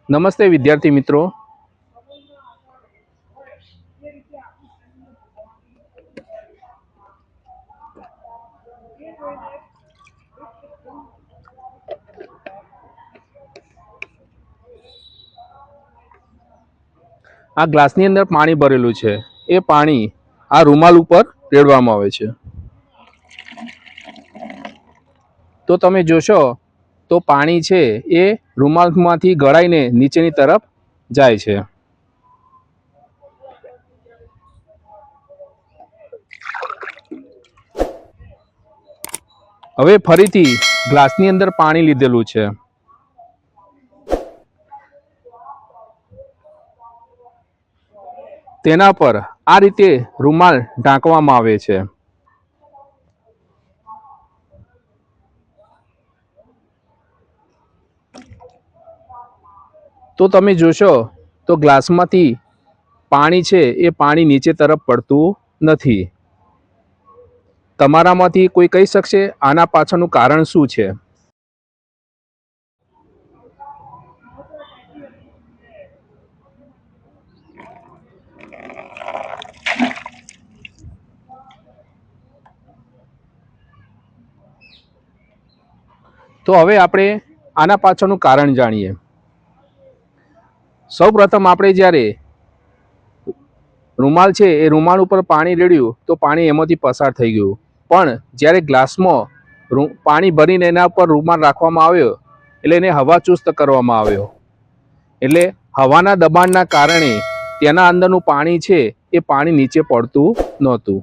નમસ્તે વિદ્યાર્થી મિત્રો। આ ગ્લાસની અંદર પાણી ભરેલું છે। એ પાણી આ રૂમાલ ઉપર રેડવામાં આવે છે। તો તમે જોશો તો પાણી છે એ રૂમાલમાંથી ગળાઈને નીચેની તરફ જાય છે। હવે ફરીથી ગ્લાસની અંદર પાણી લીધેલું છે। તેના પર આ રીતે રૂમાલ ઢાંકવામાં આવે છે। તો તમે જોશો તો ગ્લાસમાંથી પાણી છે એ પાણી નીચે તરફ પડતું નથી। તમારામાંથી કોઈ કહી શકશે આના પાછળનું કારણ શું છે? તો હવે આપણે આના પાછળનું કારણ જાણીએ। સૌપ્રથમ આપણે જ્યારે રૂમાલ છે એ રૂમાલ ઉપર પાણી રેડ્યું તો પાણી એમાંથી પસાર થઈ ગયું, પણ જ્યારે ગ્લાસમાં પાણી ભરીને એના પર રૂમાલ રાખવામાં આવ્યો એટલે એને હવાચુસ્ત કરવામાં આવ્યો, એટલે હવાના દબાણના કારણે તેના અંદરનું પાણી છે એ પાણી નીચે પડતું નહોતું।